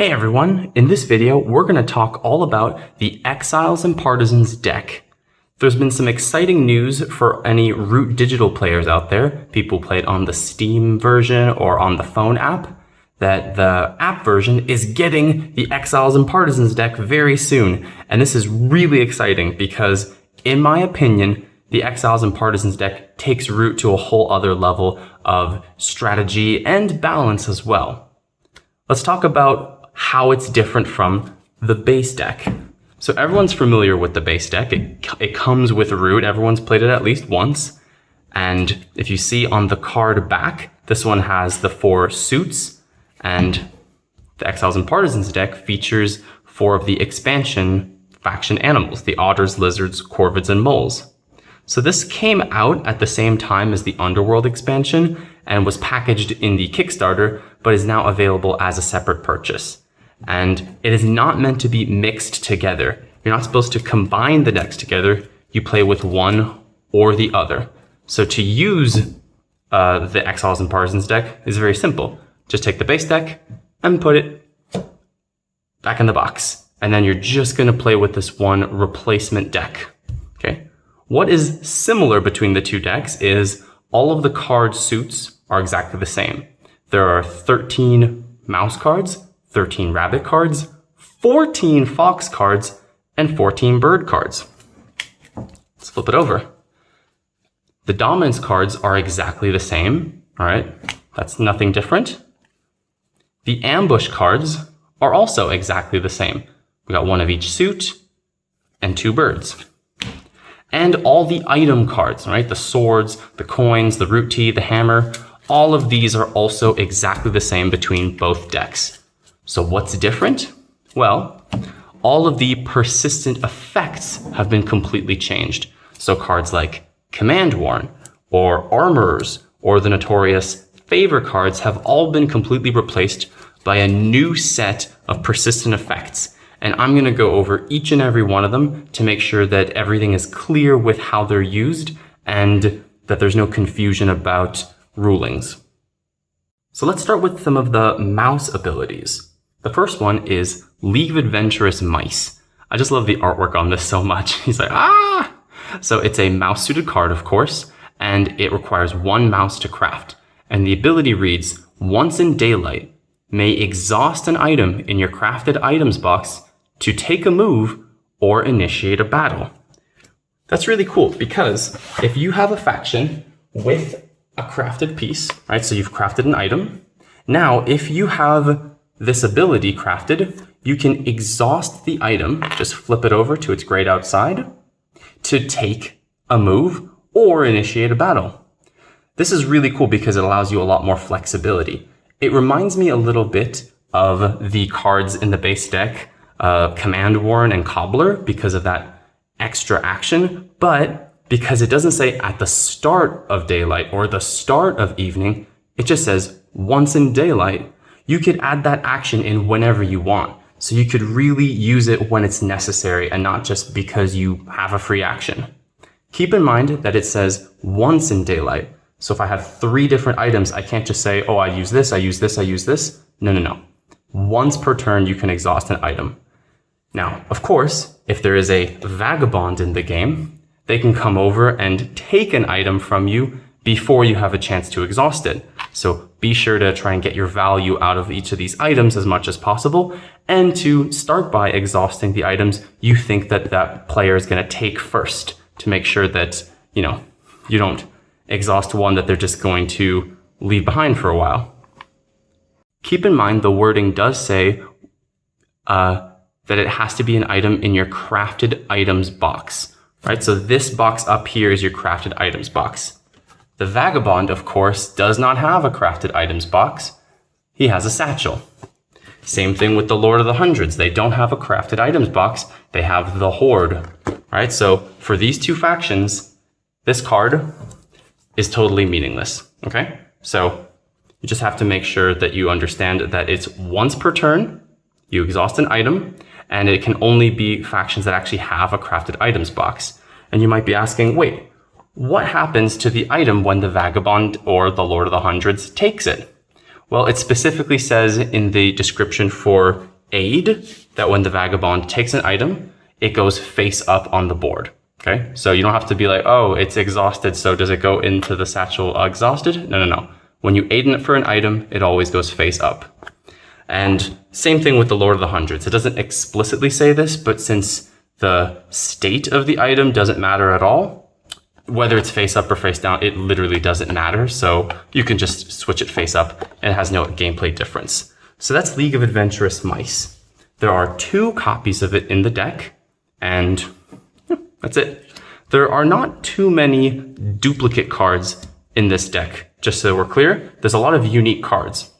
Hey everyone, in this video we're going to talk all about the Exiles and Partisans deck. There's been some exciting news for any Root Digital players out there, people who play it on the Steam version or on the phone app, that the app version is getting the Exiles and Partisans deck very soon. And this is really exciting because, in my opinion, the Exiles and Partisans deck takes Root to a whole other level of strategy and balance as well. Let's talk about how it's different from the base deck. So everyone's familiar with the base deck. It comes with Root. Everyone's played it at least once. And if you see on the card back, this one has the 4 suits, and the Exiles and Partisans deck features 4 of the expansion faction animals, the otters, lizards, corvids, and moles. So this came out at the same time as the Underworld expansion and was packaged in the Kickstarter, but is now available as a separate purchase. And it is not meant to be mixed together. You're not supposed to combine the decks together. You play with one or the other. So to use the Exiles and Partisans deck is very simple. Just take the base deck and put it back in the box. And then you're just going to play with this one replacement deck. Okay. What is similar between the two decks is all of the card suits are exactly the same. There are 13 mouse cards, 13 rabbit cards, 14 fox cards, and 14 bird cards. Let's flip it over. The dominance cards are exactly the same, all right? That's nothing different. The ambush cards are also exactly the same. We got 1 of each suit and 2 birds. And all the item cards, right? The swords, the coins, the root tea, the hammer, all of these are also exactly the same between both decks. So what's different? Well, all of the persistent effects have been completely changed. So cards like Command Worn, or Armorers, or the notorious Favor cards have all been completely replaced by a new set of persistent effects. And I'm going to go over each and every one of them to make sure that everything is clear with how they're used and that there's no confusion about rulings. So let's start with some of the mouse abilities. The first one is League of Adventurous Mice. I just love the artwork on this so much. He's like, ah! So it's a mouse-suited card, of course, and it requires 1 mouse to craft. And the ability reads, once in daylight, may exhaust an item in your crafted items box to take a move or initiate a battle. That's really cool because if you have a faction with a crafted piece, right? So you've crafted an item. Now, if you have this ability crafted, you can exhaust the item, just flip it over to its grayed out side to take a move or initiate a battle. This is really cool because it allows you a lot more flexibility. It reminds me a little bit of the cards in the base deck, Command Worn and Cobbler, because of that extra action, but because it doesn't say at the start of daylight or the start of evening, it just says once in daylight. You could add that action in whenever you want. So you could really use it when it's necessary and not just because you have a free action. Keep in mind that it says once in daylight. So if I have 3 different items, I can't just say, oh, I use this, I use this, I use this. No. Once per turn, you can exhaust an item. Now, of course, if there is a vagabond in the game, they can come over and take an item from you before you have a chance to exhaust it. So be sure to try and get your value out of each of these items as much as possible, and to start by exhausting the items you think that player is going to take first to make sure that, you don't exhaust one that they're just going to leave behind for a while. Keep in mind the wording does say that it has to be an item in your crafted items box, right? So this box up here is your crafted items box. The Vagabond, of course, does not have a crafted items box. He has a satchel. Same thing with the Lord of the Hundreds. They don't have a crafted items box. They have the Horde, right? So for these 2 factions, this card is totally meaningless, okay? So you just have to make sure that you understand that it's once per turn, you exhaust an item, and it can only be factions that actually have a crafted items box. And you might be asking, wait, what happens to the item when the Vagabond or the Lord of the Hundreds takes it? Well, it specifically says in the description for aid that when the vagabond takes an item, it goes face up on the board. Okay, so you don't have to be like, oh, it's exhausted, so does it go into the satchel exhausted? No. When you aid in it for an item, it always goes face up. And same thing with the Lord of the Hundreds. It doesn't explicitly say this, but since the state of the item doesn't matter at all, whether it's face up or face down, it literally doesn't matter. So you can just switch it face up and it has no gameplay difference. So that's League of Adventurous Mice. There are 2 copies of it in the deck, and that's it. There are not too many duplicate cards in this deck. Just so we're clear, there's a lot of unique cards.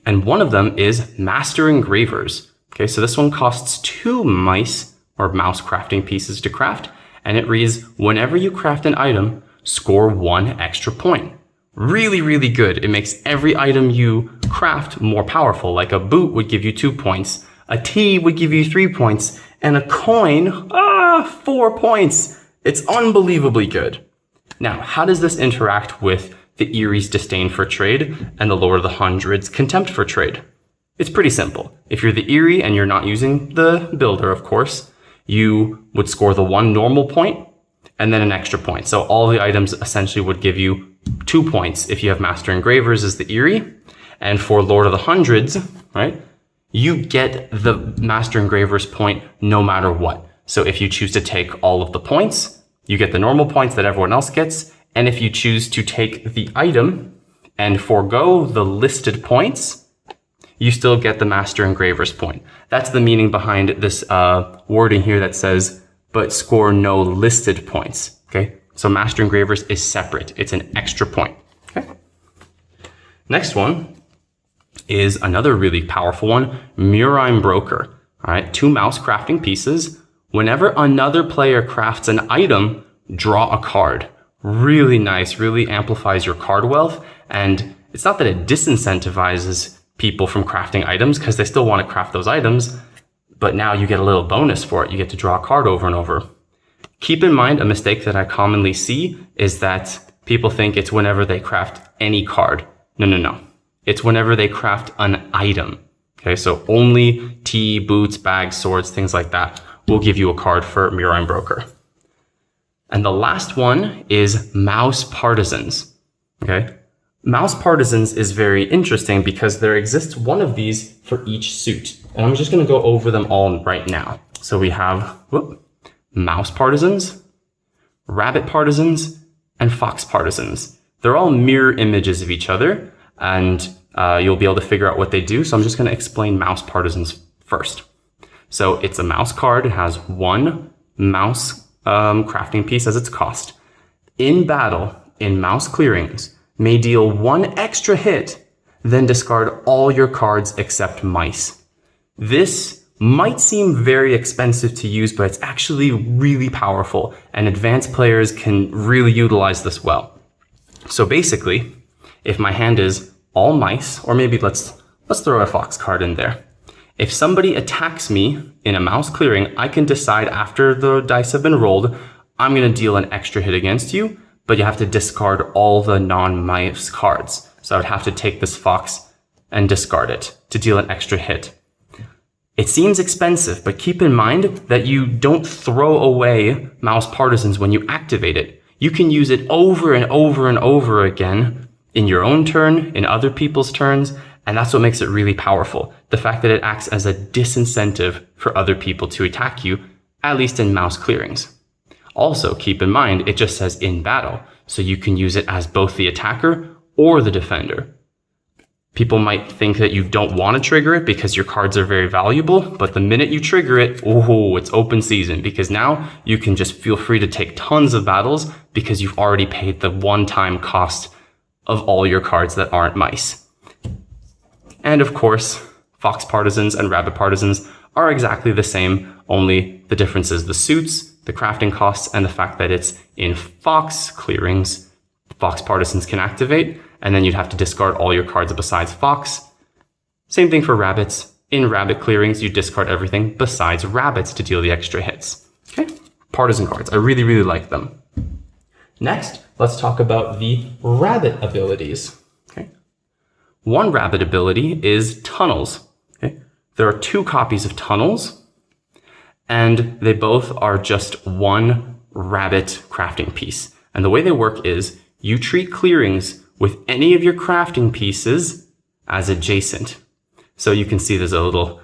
And one of them is Master Engravers. Okay, so this one costs 2 mice or mouse crafting pieces to craft. And it reads, whenever you craft an item, score 1 extra point. Really, really good. It makes every item you craft more powerful. Like a boot would give you 2 points. A tea would give you 3 points. And a coin, 4 points. It's unbelievably good. Now, how does this interact with the Eyrie's disdain for trade and the Lord of the Hundreds' contempt for trade? It's pretty simple. If you're the Eyrie and you're not using the builder, of course, you would score the 1 normal point and then an extra point. So all the items essentially would give you 2 points if you have Master Engravers as the Eyrie. And for Lord of the Hundreds, right, you get the Master Engravers point no matter what. So if you choose to take all of the points, you get the normal points that everyone else gets. And if you choose to take the item and forego the listed points, you still get the Master Engravers point. That's the meaning behind this wording here that says, but score no listed points. Okay, so Master Engravers is separate. It's an extra point. Okay. Next one is another really powerful one, Murine Broker. All right, 2 mouse crafting pieces. Whenever another player crafts an item, draw a card. Really nice, really amplifies your card wealth. And it's not that it disincentivizes people from crafting items because they still want to craft those items, but now you get a little bonus for it. You get to draw a card over and over. Keep in mind, a mistake that I commonly see is that people think it's whenever they craft any card. No. It's whenever they craft an item. Okay, so only tea, boots, bags, swords, things like that will give you a card for Murine Broker. And the last one is Mouse Partisans. Okay, Mouse Partisans is very interesting because there exists one of these for each suit. And I'm just going to go over them all right now. So we have Mouse Partisans, Rabbit Partisans, and Fox Partisans. They're all mirror images of each other, and you'll be able to figure out what they do. So I'm just going to explain Mouse Partisans first. So it's a mouse card. It has 1 mouse crafting piece as its cost. In battle, in mouse clearings, may deal 1 extra hit, then discard all your cards except mice. This might seem very expensive to use, but it's actually really powerful, and advanced players can really utilize this well. So basically, if my hand is all mice, or maybe let's throw a fox card in there. If somebody attacks me in a mouse clearing, I can decide after the dice have been rolled, I'm going to deal an extra hit against you, but you have to discard all the non-mice cards. So I would have to take this fox and discard it to deal an extra hit. It seems expensive, but keep in mind that you don't throw away Mouse Partisans when you activate it. You can use it over and over and over again in your own turn, in other people's turns, and that's what makes it really powerful. The fact that it acts as a disincentive for other people to attack you, at least in mouse clearings. Also, keep in mind, it just says in battle, so you can use it as both the attacker or the defender. People might think that you don't want to trigger it because your cards are very valuable, but the minute you trigger it, it's open season, because now you can just feel free to take tons of battles because you've already paid the one-time cost of all your cards that aren't mice. And of course, Fox Partisans and Rabbit Partisans are exactly the same, only the difference is the suits, the crafting costs, and the fact that it's in Fox clearings. Fox Partisans can activate, and then you'd have to discard all your cards besides Fox. Same thing for Rabbits. In Rabbit clearings, you discard everything besides Rabbits to deal the extra hits. Okay, Partisan cards. I really, really like them. Next, let's talk about the Rabbit abilities. Okay, One rabbit ability is Tunnels. Okay? There are 2 copies of Tunnels, and they both are just 1 rabbit crafting piece. And the way they work is you treat clearings with any of your crafting pieces as adjacent. So you can see there's a little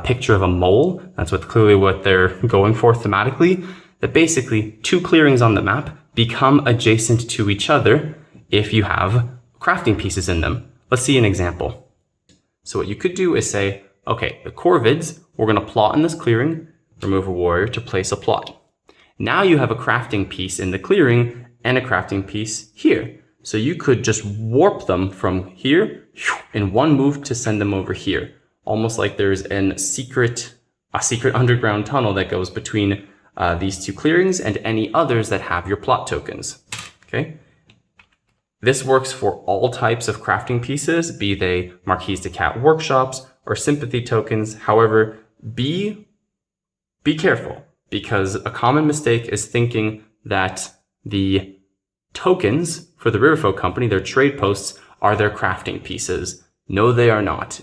picture of a mole. That's clearly what they're going for thematically. That basically 2 clearings on the map become adjacent to each other if you have crafting pieces in them. Let's see an example. So what you could do is say, okay, the Corvids, we're going to plot in this clearing, remove a warrior to place a plot. Now you have a crafting piece in the clearing and a crafting piece here. So you could just warp them from here in one move to send them over here. Almost like there's a secret underground tunnel that goes between these 2 clearings and any others that have your plot tokens. Okay. This works for all types of crafting pieces, be they Marquise de Cat workshops or sympathy tokens. However, be careful, because a common mistake is thinking that the tokens for the Riverfolk Company, their trade posts, are their crafting pieces. No, they are not.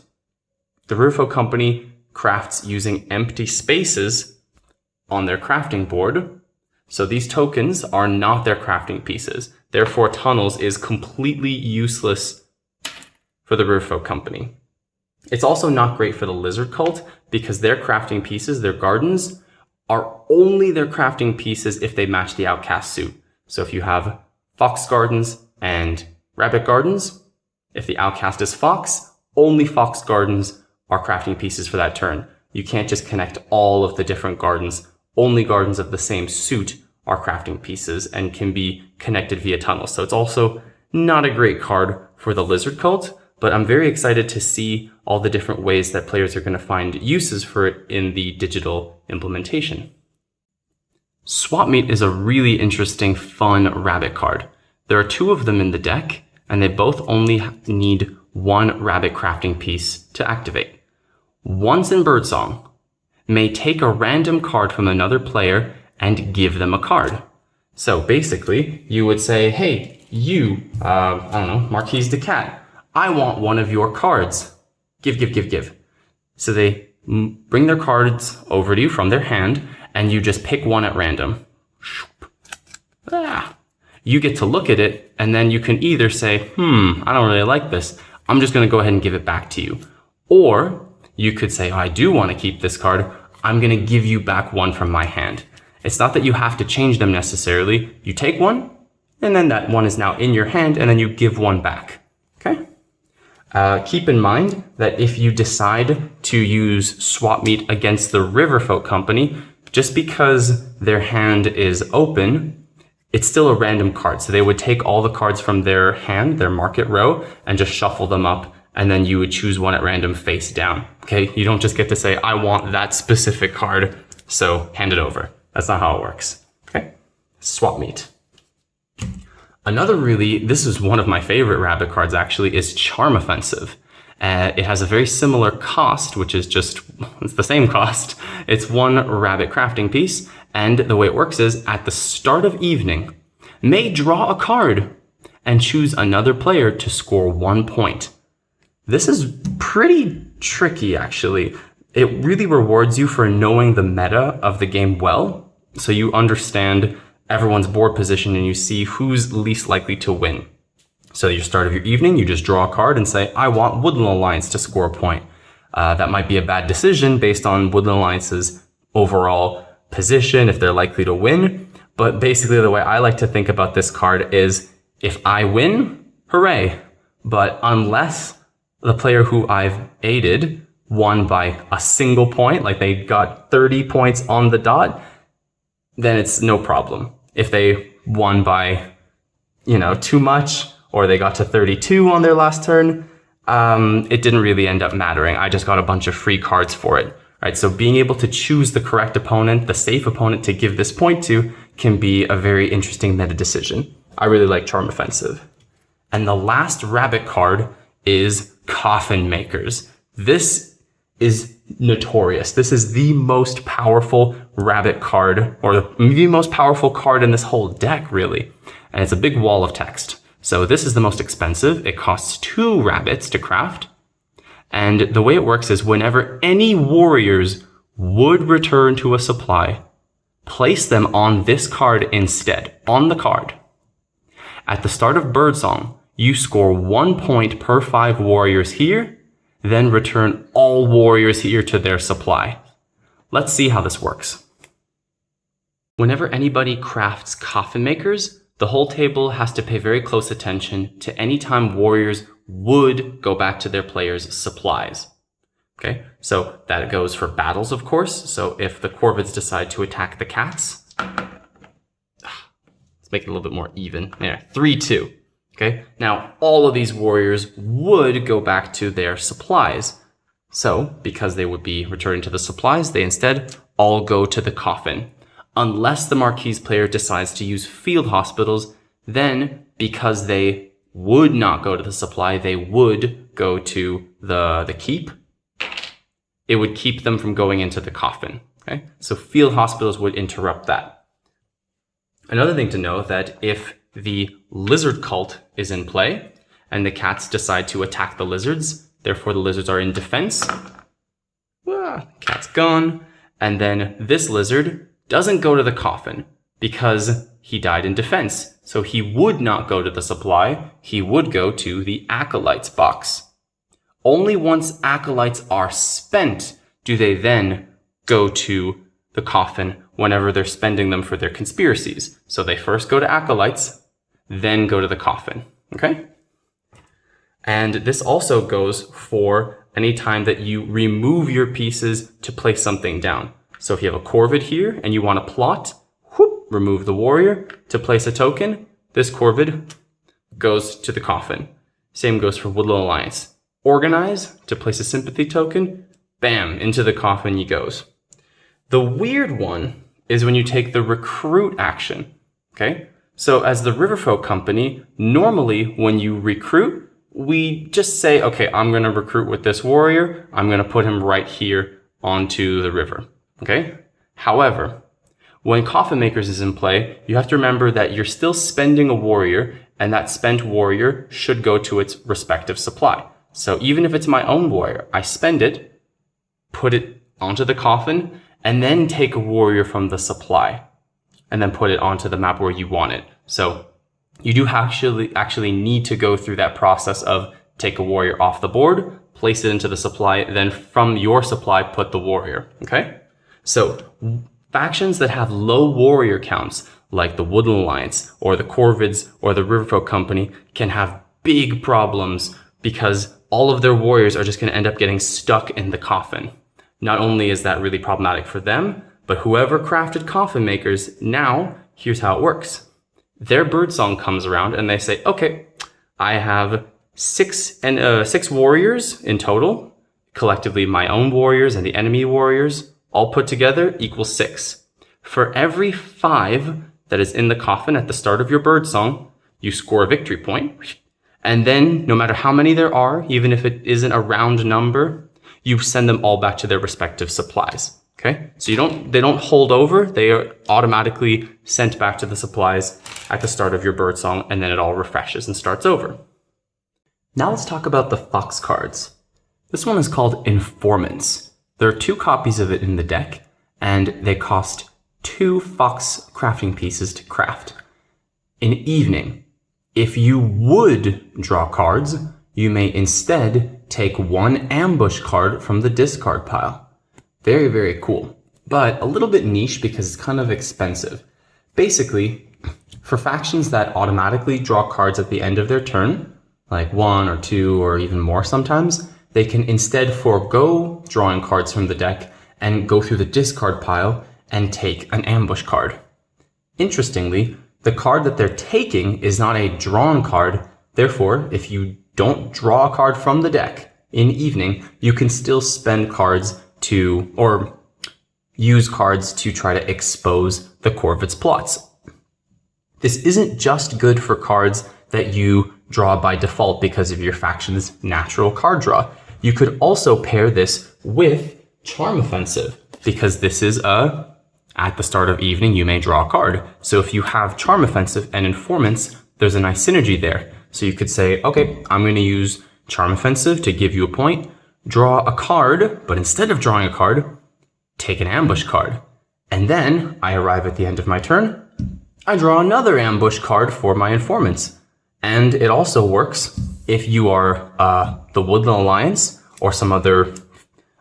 The Riverfolk Company crafts using empty spaces on their crafting board. So these tokens are not their crafting pieces. Therefore, Tunnels is completely useless for the Riverfolk Company. It's also not great for the Lizard Cult because their crafting pieces, their gardens, are only their crafting pieces if they match the Outcast suit. So if you have Fox Gardens and Rabbit Gardens, if the Outcast is Fox, only Fox Gardens are crafting pieces for that turn. You can't just connect all of the different gardens. Only gardens of the same suit are crafting pieces and can be connected via tunnels. So it's also not a great card for the Lizard Cult, but I'm very excited to see all the different ways that players are going to find uses for it in the digital implementation. Swap Meet is a really interesting, fun rabbit card. There are 2 of them in the deck, and they both only need 1 rabbit crafting piece to activate. Once in Birdsong, may take a random card from another player and give them a card. So basically, you would say, hey, you, Marquise de Cat, I want one of your cards. Give. So they bring their cards over to you from their hand, and you just pick one at random. You get to look at it, and then you can either say, I don't really like this. I'm just going to go ahead and give it back to you. Or you could say, I do want to keep this card. I'm going to give you back one from my hand. It's not that you have to change them necessarily. You take one, and then that one is now in your hand, and then you give one back. Okay? Keep in mind that if you decide to use Swap Meet against the Riverfolk Company, just because their hand is open, it's still a random card. So they would take all the cards from their hand, their market row, and just shuffle them up, and then you would choose one at random face down. Okay? You don't just get to say, I want that specific card, so hand it over. That's not how it works. Okay? Swap Meet. This is one of my favorite rabbit cards actually, is Charm Offensive. It has a very similar cost, which is it's the same cost. It's 1 rabbit crafting piece, and the way it works is, at the start of evening, may draw a card and choose another player to score 1 point. This is pretty tricky, actually. It really rewards you for knowing the meta of the game well, so you understand everyone's board position and you see who's least likely to win. So at the start of your evening, you just draw a card and say, I want Woodland Alliance to score a point. That might be a bad decision based on Woodland Alliance's overall position, if they're likely to win. But basically the way I like to think about this card is, if I win, hooray. But unless the player who I've aided won by a single point, like they got 30 points on the dot, then it's no problem. If they won by, too much, or they got to 32 on their last turn, it didn't really end up mattering. I just got a bunch of free cards for it, right? So being able to choose the correct opponent, the safe opponent to give this point to, can be a very interesting meta decision. I really like Charm Offensive. And the last rabbit card is Coffin Makers. This is notorious. This is the most powerful rabbit card, or the most powerful card in this whole deck, really. And it's a big wall of text. So this is the most expensive. It costs 2 rabbits to craft. And the way it works is whenever any warriors would return to a supply, place them on this card instead, on the card. At the start of Birdsong, you score 1 point per 5 warriors here, then return all warriors here to their supply. Let's see how this works. Whenever anybody crafts Coffin Makers, the whole table has to pay very close attention to any time warriors would go back to their players' supplies. Okay, so that goes for battles, of course. So if the Corvids decide to attack the cats, let's make it a little bit more even. There, 3-2. Okay, now all of these warriors would go back to their supplies. So because they would be returning to the supplies, they instead all go to the coffin. Unless the Marquise player decides to use field hospitals, then because they would not go to the supply, they would go to the keep. It would keep them from going into the coffin. Okay, so field hospitals would interrupt that. Another thing to know that if the lizard cult is in play and the cats decide to attack the lizards, therefore the lizards are in defense. Cat's gone. And then this lizard doesn't go to the coffin because he died in defense. So he would not go to the supply. He would go to the acolytes box. Only once acolytes are spent do they then go to the coffin whenever they're spending them for their conspiracies. So they first go to acolytes, then go to the coffin. Okay? And this also goes for any time that you remove your pieces to place something down. So if you have a Corvid here and you want to plot, whoop, remove the warrior to place a token, this Corvid goes to the coffin. Same goes for Woodland Alliance. Organize to place a sympathy token, bam, into the coffin he goes. The weird one is when you take the recruit action, okay? So as the Riverfolk company, normally when you recruit, we just say, okay, I'm going to recruit with this warrior. I'm going to put him right here onto the river. Okay. However, when Coffin Makers is in play, you have to remember that you're still spending a warrior, and that spent warrior should go to its respective supply. So even if it's my own warrior, I spend it, put it onto the coffin, and then take a warrior from the supply, and then put it onto the map where you want it. So you do actually need to go through that process of take a warrior off the board, place it into the supply, then from your supply, put the warrior. Okay. So factions that have low warrior counts, like the Woodland Alliance or the Corvids or the Riverfolk Company, can have big problems because all of their warriors are just going to end up getting stuck in the coffin. Not only is that really problematic for them, but whoever crafted Coffin Makers, now here's how it works. Their birdsong comes around and they say, okay, I have six warriors in total, collectively my own warriors and the enemy warriors, all put together equals 6. For every 5 that is in the coffin at the start of your birdsong, you score a victory point. And then no matter how many there are, even if it isn't a round number, you send them all back to their respective supplies. Okay? So they don't hold over. They are automatically sent back to the supplies at the start of your birdsong, and then it all refreshes and starts over. Now let's talk about the fox cards. This one is called Informants. There are 2 copies of it in the deck, and they cost 2 fox crafting pieces to craft. In evening, if you would draw cards, you may instead take 1 ambush card from the discard pile. Very, very cool, but a little bit niche because it's kind of expensive. Basically, for factions that automatically draw cards at the end of their turn, like 1 or 2 or even more sometimes, they can instead forego drawing cards from the deck and go through the discard pile and take an ambush card. Interestingly, the card that they're taking is not a drawn card. Therefore, if you don't draw a card from the deck in evening, you can still spend cards or use cards to try to expose the Corvid's plots. This isn't just good for cards that you draw by default because of your faction's natural card draw. You could also pair this with Charm Offensive, because this is at the start of evening, you may draw a card. So if you have Charm Offensive and Informants, there's a nice synergy there. So you could say, okay, I'm going to use Charm Offensive to give you a point, draw a card, but instead of drawing a card, take an ambush card. And then I arrive at the end of my turn, I draw another ambush card for my Informants. And it also works if you are the Woodland Alliance or some other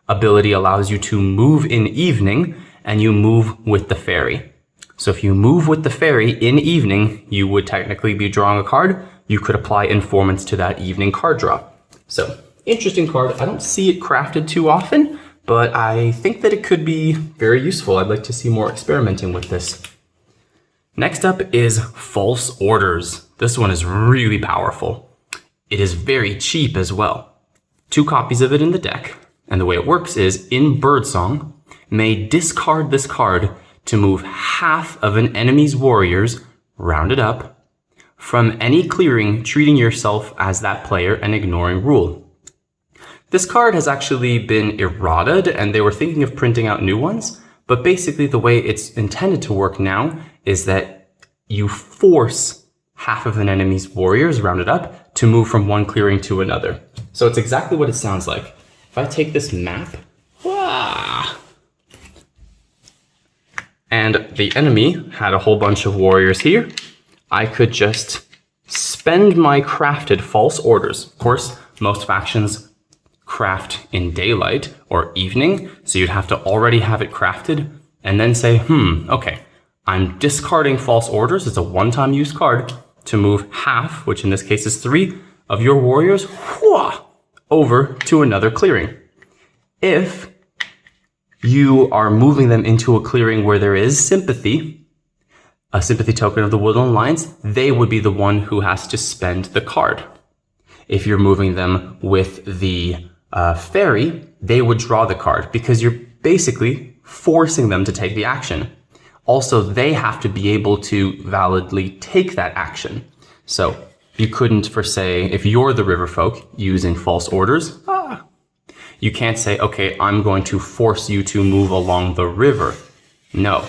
ability allows you to move in evening and you move with the fairy. So if you move with the fairy in evening, you would technically be drawing a card. You could apply Informants to that evening card draw. So interesting card. I don't see it crafted too often, but I think that it could be very useful. I'd like to see more experimenting with this. Next up is False Orders. This one is really powerful. It is very cheap as well. 2 copies of it in the deck. And the way it works is, in Birdsong, may discard this card to move half of an enemy's warriors, rounded up, from any clearing, treating yourself as that player and ignoring rule. This card has actually been errated, and they were thinking of printing out new ones, but basically the way it's intended to work now is that you force half of an enemy's warriors, rounded up, to move from one clearing to another. So it's exactly what it sounds like. If I take this map, and the enemy had a whole bunch of warriors here, I could just spend my crafted False Orders. Of course, most factions craft in daylight or evening, so you'd have to already have it crafted and then say, okay, I'm discarding False Orders. It's a one-time use card to move half, which in this case is 3, of your warriors over to another clearing. If you are moving them into a clearing where there is sympathy, a sympathy token of the Woodland Alliance, they would be the one who has to spend the card. If you're moving them with the fairy, they would draw the card because you're basically forcing them to take the action. Also, they have to be able to validly take that action. So you couldn't, for say, if you're the river folk using False Orders, you can't say, okay, I'm going to force you to move along the river. No.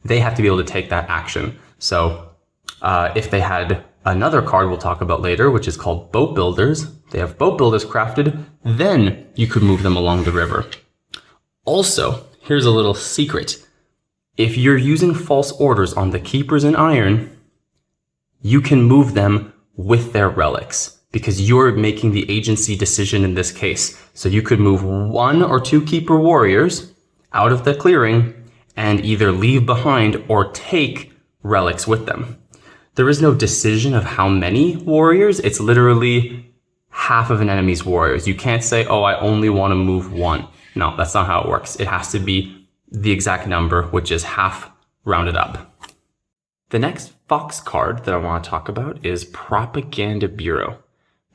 They have to be able to take that action. So if they had another card we'll talk about later, which is called Boat Builders, they have Boat Builders crafted, then you could move them along the river. Also, here's a little secret. If you're using False Orders on the Keepers in Iron, you can move them with their relics because you're making the agency decision in this case. So you could move 1 or 2 Keeper warriors out of the clearing and either leave behind or take relics with them. There is no decision of how many warriors. It's literally half of an enemy's warriors. You can't say, oh, I only want to move 1. No, that's not how it works. It has to be the exact number, which is half rounded up. The next Fox card that I want to talk about is Propaganda Bureau.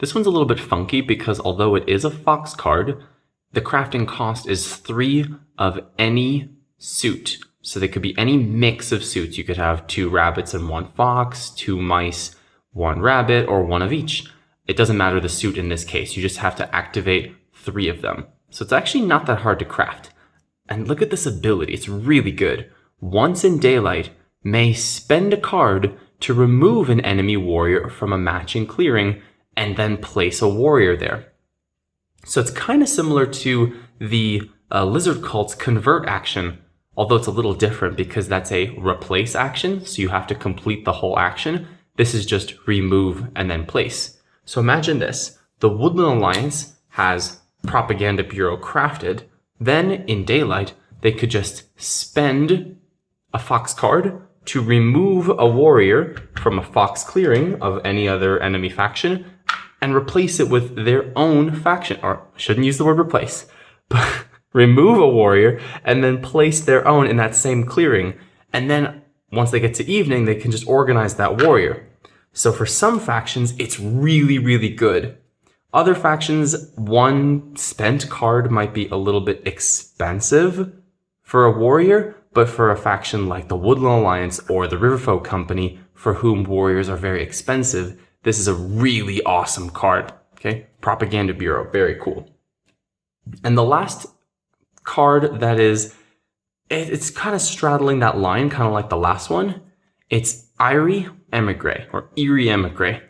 This one's a little bit funky because although it is a Fox card, the crafting cost is 3 of any suit. So they could be any mix of suits. You could have 2 rabbits and 1 fox, 2 mice, 1 rabbit, or 1 of each. It doesn't matter the suit in this case. You just have to activate 3 of them. So it's actually not that hard to craft. And look at this ability. It's really good. Once in daylight, may spend a card to remove an enemy warrior from a matching clearing and then place a warrior there. So it's kind of similar to the Lizard Cult's Convert action, although it's a little different because that's a replace action, so you have to complete the whole action. This is just remove and then place. So imagine this. The Woodland Alliance has Propaganda Bureau crafted. Then in daylight, they could just spend a Fox card to remove a warrior from a Fox clearing of any other enemy faction and replace it with their own faction, or shouldn't use the word replace, but remove a warrior and then place their own in that same clearing. And then once they get to evening, they can just organize that warrior. So for some factions, it's really, really good. Other factions, 1 spent card might be a little bit expensive for a warrior, but for a faction like the Woodland Alliance or the Riverfolk Company, for whom warriors are very expensive, this is a really awesome card. Okay, Propaganda Bureau, very cool. And the last card that is, it's kind of straddling that line, kind of like the last one. It's Eyrie Émigré, or Eyrie Émigré.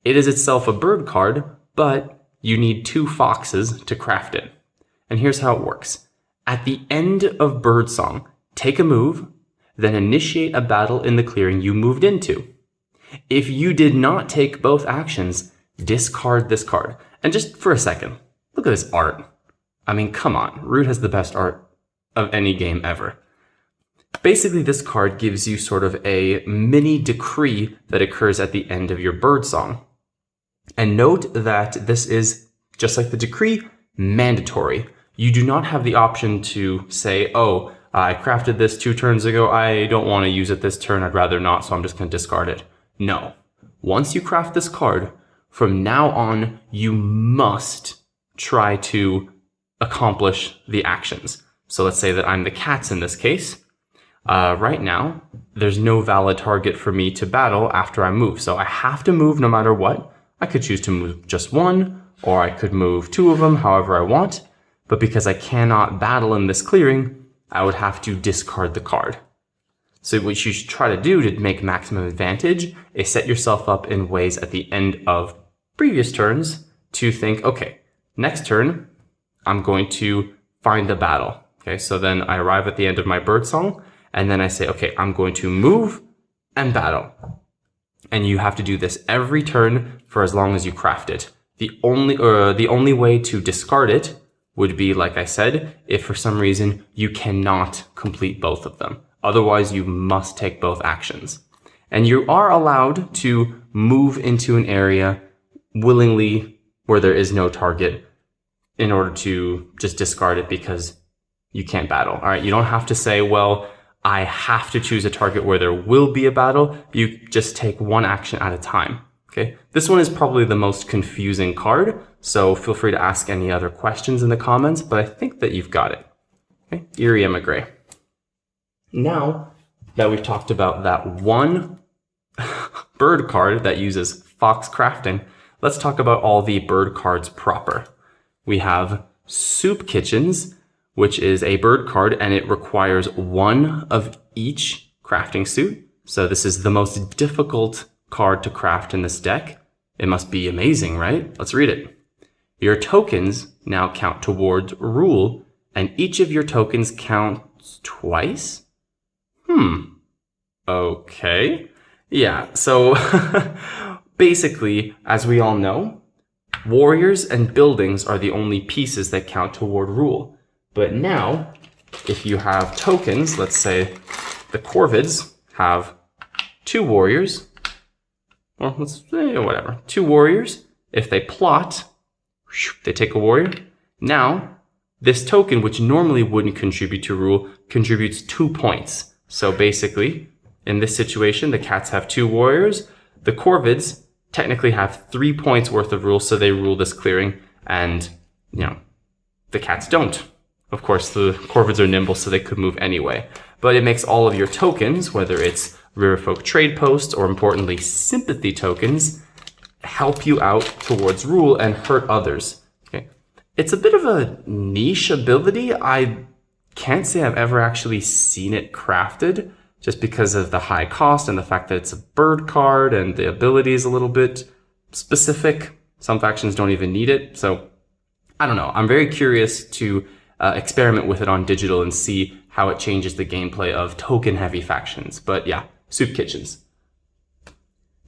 It is itself a bird card, but you need 2 foxes to craft it. And here's how it works. At the end of Birdsong, take a move, then initiate a battle in the clearing you moved into. If you did not take both actions, discard this card. And just for a second, look at this art. I mean, come on, Root has the best art of any game ever. Basically, this card gives you sort of a mini decree that occurs at the end of your Birdsong. And note that this is, just like the decree, mandatory. You do not have the option to say, oh, I crafted this 2 turns ago, I don't want to use it this turn, I'd rather not, so I'm just going to discard it. No. Once you craft this card, from now on, you must try to accomplish the actions. So let's say that I'm the cats in this case. Right now, there's no valid target for me to battle after I move. So I have to move no matter what. I could choose to move just 1, or I could move 2 of them, however I want. But because I cannot battle in this clearing, I would have to discard the card. So what you should try to do to make maximum advantage is set yourself up in ways at the end of previous turns to think, okay, next turn, I'm going to find a battle. Okay, so then I arrive at the end of my Birdsong, and then I say, okay, I'm going to move and battle. And you have to do this every turn for as long as you craft it. The only way to discard it would be, like I said, if for some reason you cannot complete both of them. Otherwise, you must take both actions. And you are allowed to move into an area willingly where there is no target in order to just discard it because you can't battle. All right, you don't have to say, well, I have to choose a target where there will be a battle. You just take one action at a time. Okay, this one is probably the most confusing card, so feel free to ask any other questions in the comments, but I think that you've got it. Okay, Eyrie Émigré. Now that we've talked about that one bird card that uses fox crafting, let's talk about all the bird cards proper. We have Soup Kitchens, which is a bird card, and it requires 1 of each crafting suit. So this is the most difficult card to craft in this deck. It must be amazing, right? Let's read it. Your tokens now count towards rule, and each of your tokens counts twice? Okay. Yeah, so basically, as we all know, warriors and buildings are the only pieces that count toward rule. But now, if you have tokens, let's say the Corvids have 2 warriors, well, let's say whatever, 2 warriors. If they plot, they take a warrior. Now, this token, which normally wouldn't contribute to rule, contributes 2 points. So basically, in this situation, the cats have 2 warriors. The Corvids technically have 3 points worth of rule, so they rule this clearing, and, the cats don't. Of course, the Corvids are nimble, so they could move anyway. But it makes all of your tokens, whether it's Riverfolk Trade Posts or, importantly, Sympathy tokens, help you out towards rule and hurt others. Okay, it's a bit of a niche ability. I can't say I've ever actually seen it crafted, just because of the high cost and the fact that it's a bird card and the ability is a little bit specific. Some factions don't even need it. So I don't know. I'm very curious to experiment with it on digital and see how it changes the gameplay of token-heavy factions. But yeah, Soup Kitchens.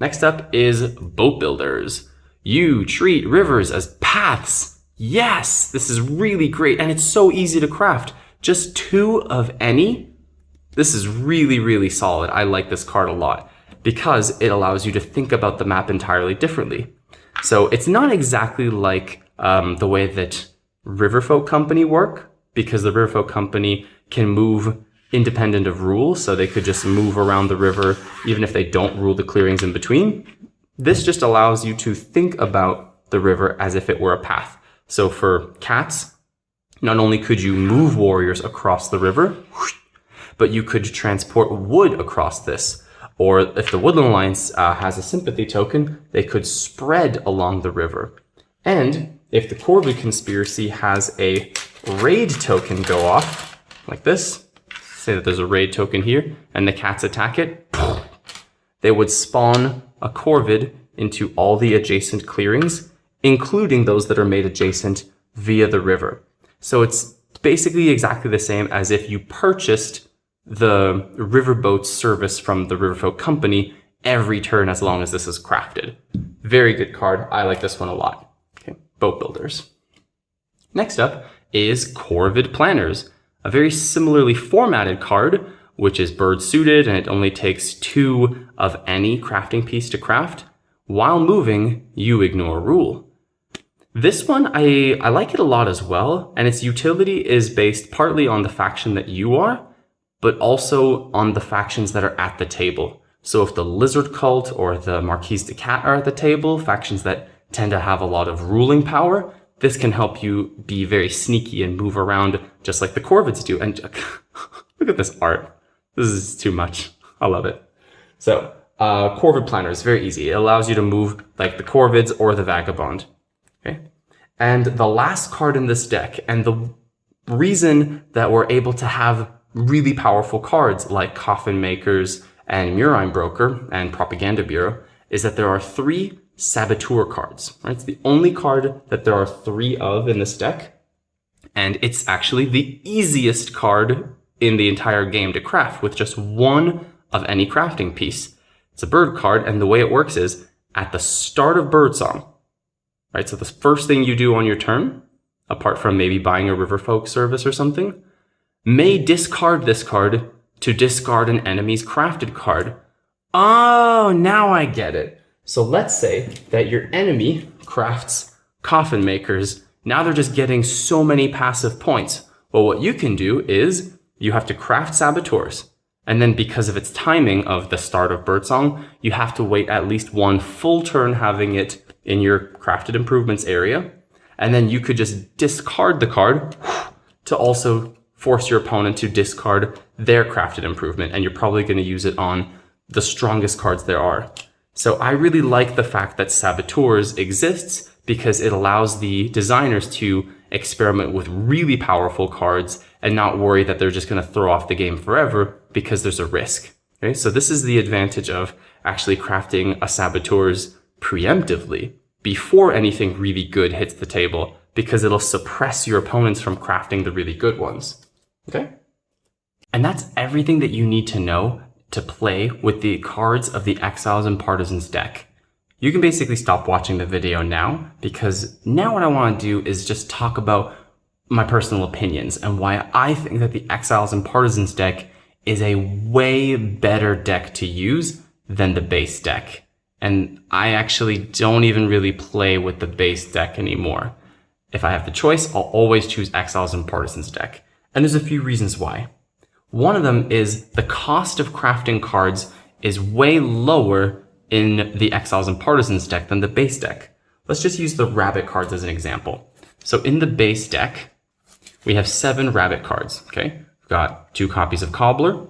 Next up is Boat Builders. You treat rivers as paths. Yes, this is really great, and it's so easy to craft. Just 2 of any. This is really, really solid. I like this card a lot because it allows you to think about the map entirely differently. So it's not exactly like the way that Riverfolk Company work, because the Riverfolk Company can move independent of rules, so they could just move around the river even if they don't rule the clearings in between. This just allows you to think about the river as if it were a path. So for cats, not only could you move warriors across the river, but you could transport wood across this. Or if the Woodland Alliance has a sympathy token, they could spread along the river. And if the Corvid Conspiracy has a raid token go off, like this, say that there's a raid token here, and the cats attack it, they would spawn a Corvid into all the adjacent clearings, including those that are made adjacent via the river. So it's basically exactly the same as if you purchased the riverboat service from the riverboat company every turn as long as this is crafted. Very good card. I like this one a lot. Okay, boat builders. Next up is Corvid Planners, a very similarly formatted card, which is bird suited, and it only takes 2 of any crafting piece to craft. While moving, you ignore rule. This one, I like it a lot as well, and its utility is based partly on the faction that you are, but also on the factions that are at the table. So if the Lizard Cult or the Marquise de Cat are at the table, factions that tend to have a lot of ruling power, this can help you be very sneaky and move around just like the Corvids do. And look at this art. This is too much. I love it. So Corvid Planner is very easy. It allows you to move like the Corvids or the Vagabond. Okay. And the last card in this deck, and the reason that we're able to have really powerful cards like Coffin Makers and Murine Broker and Propaganda Bureau, is that there are 3 Saboteur cards. Right? It's the only card that there are 3 of in this deck, and it's actually the easiest card in the entire game to craft with just 1 of any crafting piece. It's a bird card, and the way it works is at the start of Birdsong, right? So the first thing you do on your turn, apart from maybe buying a Riverfolk service or something, may discard this card to discard an enemy's crafted card. Oh, now I get it. So let's say that your enemy crafts Coffin Makers. Now they're just getting so many passive points. Well, what you can do is you have to craft Saboteurs. And then because of its timing of the start of Birdsong, you have to wait at least 1 full turn having it in your crafted improvements area. And then you could just discard the card to also force your opponent to discard their crafted improvement. And you're probably going to use it on the strongest cards there are. So I really like the fact that Saboteurs exists because it allows the designers to experiment with really powerful cards and not worry that they're just going to throw off the game forever because there's a risk. Okay, so this is the advantage of actually crafting a Saboteurs preemptively before anything really good hits the table, because it'll suppress your opponents from crafting the really good ones. Okay? And that's everything that you need to know to play with the cards of the Exiles and Partisans deck. You can basically stop watching the video now, because now what I want to do is just talk about my personal opinions and why I think that the Exiles and Partisans deck is a way better deck to use than the base deck. And I actually don't even really play with the base deck anymore. If I have the choice, I'll always choose Exiles and Partisans deck. And there's a few reasons why. One of them is the cost of crafting cards is way lower in the Exiles and Partisans deck than the base deck. Let's just use the rabbit cards as an example. So in the base deck, we have 7 rabbit cards, okay? We've got 2 copies of Cobbler,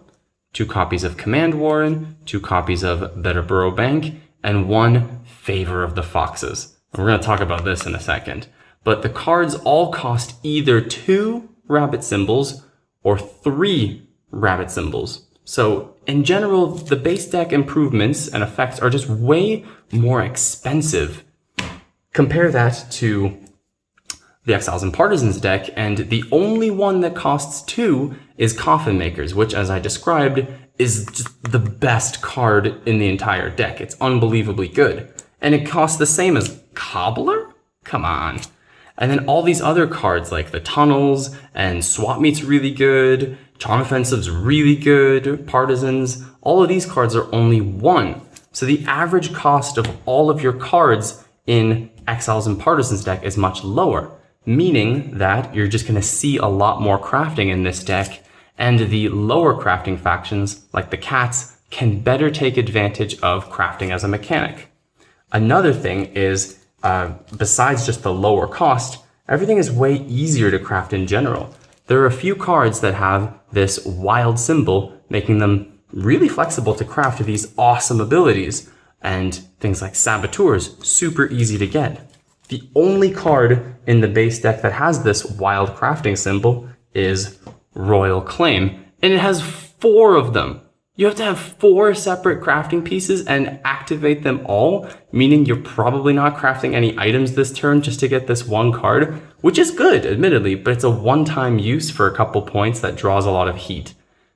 2 copies of Command Warren, 2 copies of Better Bank, and 1 Favor of the Foxes. And we're going to talk about this in a second. But the cards all cost either 2 rabbit symbols or 3 rabbit symbols. So in general, the base deck improvements and effects are just way more expensive. Compare that to the Exiles and Partisans deck, and the only one that costs 2 is Coffin Makers, which, as I described, is just the best card in the entire deck. It's unbelievably good. And it costs the same as Cobbler? Come on. And then all these other cards like the Tunnels and Swap Meet's really good, Charm Offensive's really good, Partisans, all of these cards are only 1. So the average cost of all of your cards in Exiles and Partisans deck is much lower, meaning that you're just going to see a lot more crafting in this deck, and the lower crafting factions, like the Cats, can better take advantage of crafting as a mechanic. Another thing is, besides just the lower cost, everything is way easier to craft in general. There are a few cards that have this wild symbol, making them really flexible to craft these awesome abilities, and things like Saboteurs, super easy to get. The only card in the base deck that has this wild crafting symbol is Royal Claim, and it has 4 of them. You have to have 4 separate crafting pieces and activate them all, meaning you're probably not crafting any items this turn just to get this 1 card, which is good, admittedly, but it's a one-time use for a couple points that draws a lot of heat.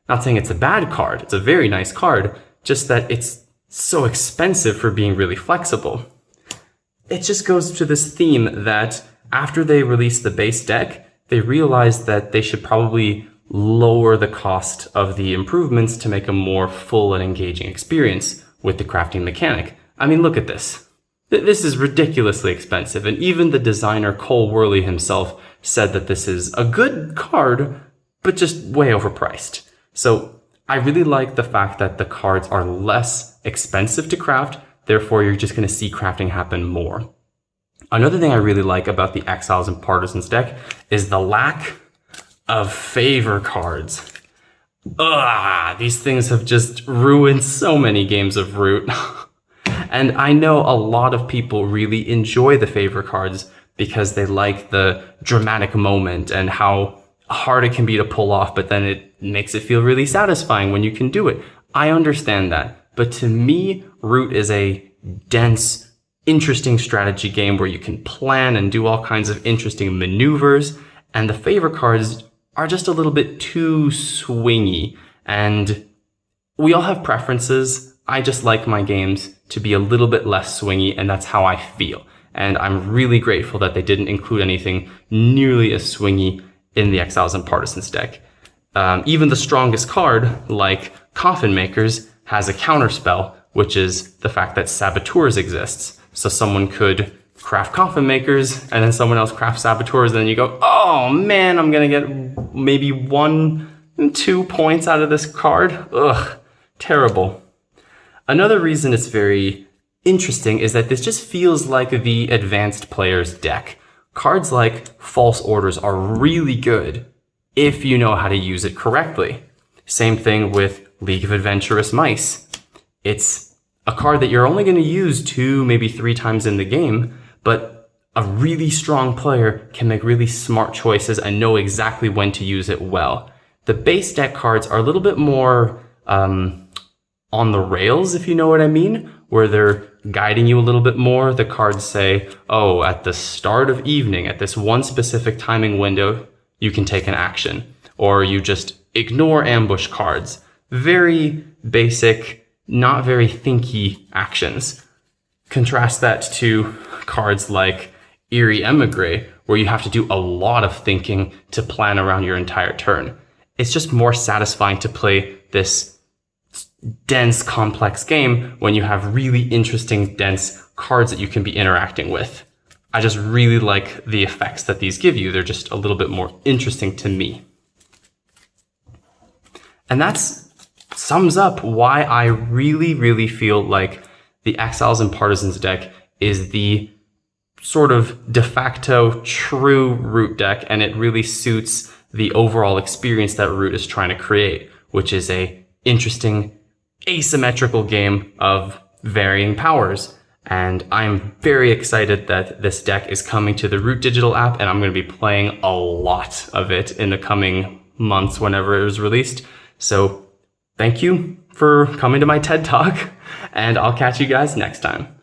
Not saying it's a bad card, it's a very nice card, just that it's so expensive for being really flexible. It just goes to this theme that after they released the base deck, they realized that they should probably lower the cost of the improvements to make a more full and engaging experience with the crafting mechanic. I mean, look at this. This is ridiculously expensive, and even the designer Cole Worley himself said that this is a good card, but just way overpriced. So I really like the fact that the cards are less expensive to craft, therefore you're just going to see crafting happen more. Another thing I really like about the Exiles and Partisans deck is the lack of favor cards. These things have just ruined so many games of Root. And I know a lot of people really enjoy the favor cards because they like the dramatic moment and how hard it can be to pull off, but then it makes it feel really satisfying when you can do it. I understand that. But to me, Root is a dense, interesting strategy game where you can plan and do all kinds of interesting maneuvers, and the favor cards are just a little bit too swingy, and we all have preferences. I just like my games to be a little bit less swingy, and that's how I feel. And I'm really grateful that they didn't include anything nearly as swingy in the Exiles and Partisans deck. Even the strongest card, like Coffin Makers, has a counterspell, which is the fact that Saboteurs exists. So someone could craft Coffin Makers, and then someone else crafts Saboteurs, and then you go, oh man, I'm gonna get maybe 1-2 points out of this card. Ugh, terrible. Another reason it's very interesting is that this just feels like the advanced player's deck. Cards like False Orders are really good if you know how to use it correctly. Same thing with League of Adventurous Mice. It's a card that you're only going to use 2, maybe 3 times in the game, but a really strong player can make really smart choices and know exactly when to use it well. The base deck cards are a little bit more on the rails, if you know what I mean, where they're guiding you a little bit more. The cards say, oh, at the start of evening, at this one specific timing window, you can take an action, or you just ignore ambush cards. Very basic, not very thinky actions. Contrast that to cards like Eyrie Émigré, where you have to do a lot of thinking to plan around your entire turn. It's just more satisfying to play this dense, complex game when you have really interesting, dense cards that you can be interacting with. I just really like the effects that these give you. They're just a little bit more interesting to me. And that sums up why I really, really feel like the Exiles and Partisans deck is the sort of de facto true Root deck, and it really suits the overall experience that Root is trying to create, which is a interesting asymmetrical game of varying powers. And I'm very excited that this deck is coming to the Root digital app, and I'm going to be playing a lot of it in the coming months whenever it is released. So thank you for coming to my TED Talk, and I'll catch you guys next time.